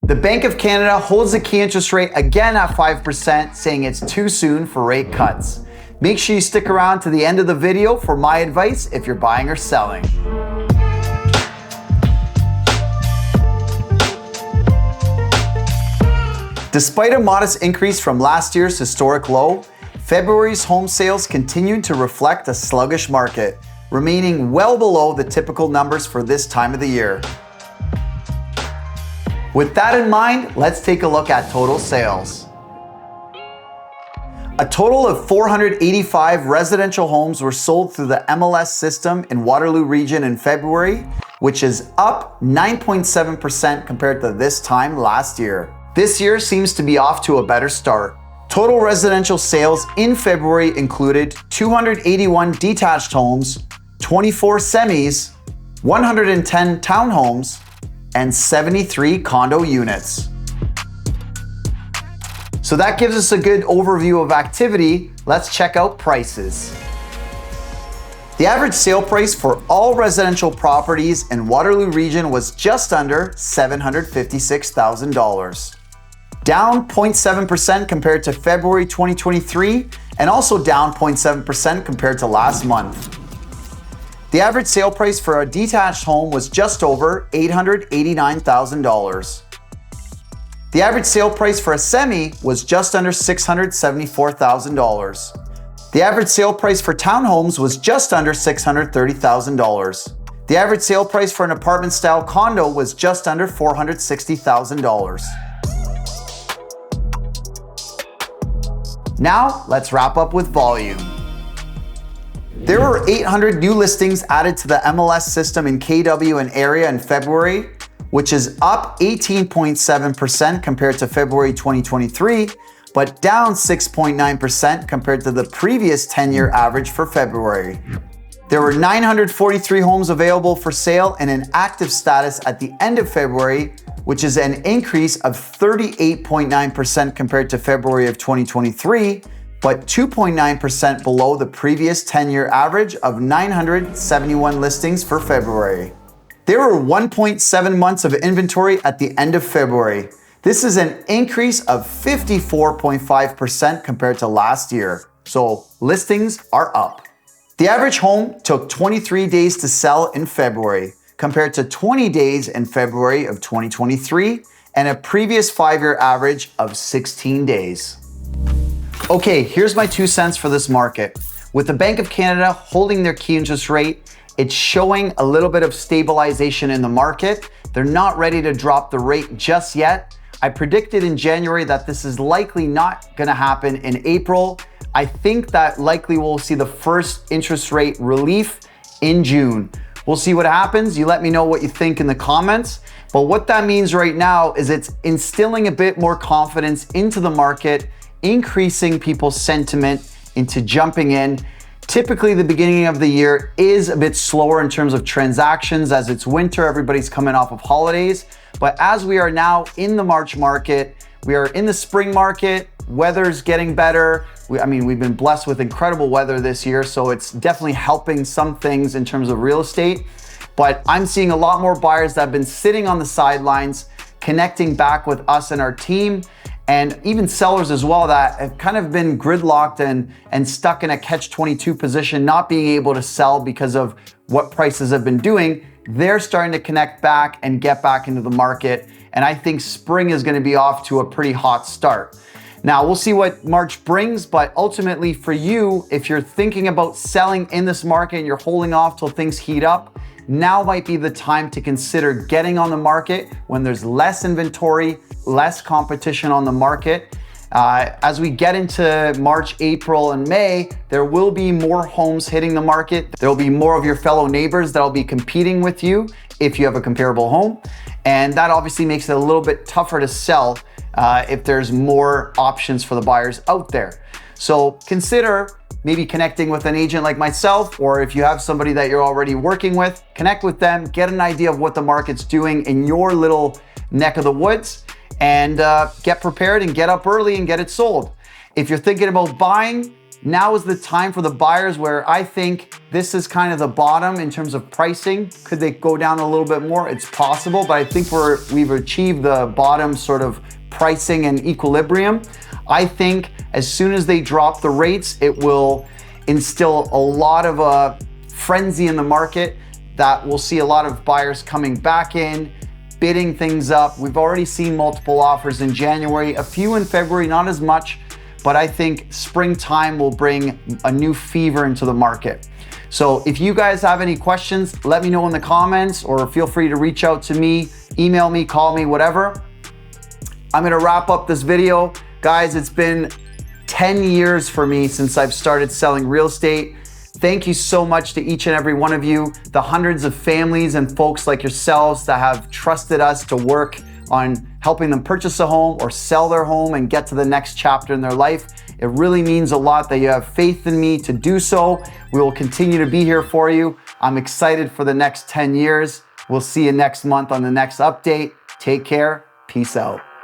The Bank of Canada holds the key interest rate again at 5%, saying it's too soon for rate cuts. Make sure you stick around to the end of the video for my advice if you're buying or selling. Despite a modest increase from last year's historic low, February's home sales continued to reflect a sluggish market, remaining well below the typical numbers for this time of the year. With that in mind, let's take a look at total sales. A total of 485 residential homes were sold through the MLS system in Waterloo Region in February, which is up 9.7% compared to this time last year. This year seems to be off to a better start. Total residential sales in February included 281 detached homes, 24 semis, 110 townhomes, and 73 condo units. So that gives us a good overview of activity. Let's check out prices. The average sale price for all residential properties in Waterloo Region was just under $756,000. Down 0.7% compared to February 2023, and also down 0.7% compared to last month. The average sale price for a detached home was just over $889,000. The average sale price for a semi was just under $674,000. The average sale price for townhomes was just under $630,000. The average sale price for an apartment-style condo was just under $460,000. Now, let's wrap up with volume. There were 800 new listings added to the MLS system in KW and area in February, which is up 18.7% compared to February 2023, but down 6.9% compared to the previous 10-year average for February. There were 943 homes available for sale in an active status at the end of February, which is an increase of 38.9% compared to February of 2023, but 2.9% below the previous 10-year average of 971 listings for February. There were 1.7 months of inventory at the end of February. This is an increase of 54.5% compared to last year. So listings are up. The average home took 23 days to sell in February, compared to 20 days in February of 2023 and a previous 5-year average of 16 days. Okay, here's my 2 cents for this market. With the Bank of Canada holding their key interest rate, it's showing a little bit of stabilization in the market. They're not ready to drop the rate just yet. I predicted in January that this is likely not gonna happen in April. I think that likely we'll see the first interest rate relief in June. We'll see what happens. You let me know what you think in the comments. But what that means right now is it's instilling a bit more confidence into the market, increasing people's sentiment into jumping in. Typically, the beginning of the year is a bit slower in terms of transactions as it's winter, everybody's coming off of holidays. But as we are now in the March market, we are in the spring market, weather's getting better. We've been blessed with incredible weather this year, so it's definitely helping some things in terms of real estate. But I'm seeing a lot more buyers that have been sitting on the sidelines, connecting back with us and our team, and even sellers as well that have kind of been gridlocked and stuck in a catch-22 position, not being able to sell because of what prices have been doing. They're starting to connect back and get back into the market. And I think spring is gonna be off to a pretty hot start. Now, we'll see what March brings, but ultimately for you, if you're thinking about selling in this market and you're holding off till things heat up, now might be the time to consider getting on the market when there's less inventory, less competition on the market. As we get into March, April, and May, there will be more homes hitting the market. There will be more of your fellow neighbors that will be competing with you if you have a comparable home. And that obviously makes it a little bit tougher to sell if there's more options for the buyers out there. So consider maybe connecting with an agent like myself, or if you have somebody that you're already working with, connect with them, get an idea of what the market's doing in your little neck of the woods, and get prepared and get up early and get it sold. If you're thinking about buying, Now is the time for the buyers where I think this is kind of the bottom in terms of pricing. Could they go down a little bit more? It's possible, but I think we've achieved the bottom sort of pricing and equilibrium. I think as soon as they drop the rates, it will instill a lot of a frenzy in the market that we'll see a lot of buyers coming back in, bidding things up. We've already seen multiple offers in January, a few in February, not as much, but I think springtime will bring a new fever into the market. So if you guys have any questions, let me know in the comments or feel free to reach out to me, email me, call me, whatever. I'm gonna wrap up this video. Guys, it's been 10 years for me since I've started selling real estate. Thank you so much to each and every one of you, the hundreds of families and folks like yourselves that have trusted us to work on helping them purchase a home or sell their home and get to the next chapter in their life. It really means a lot that you have faith in me to do so. We will continue to be here for you. I'm excited for the next 10 years. We'll see you next month on the next update. Take care. Peace out.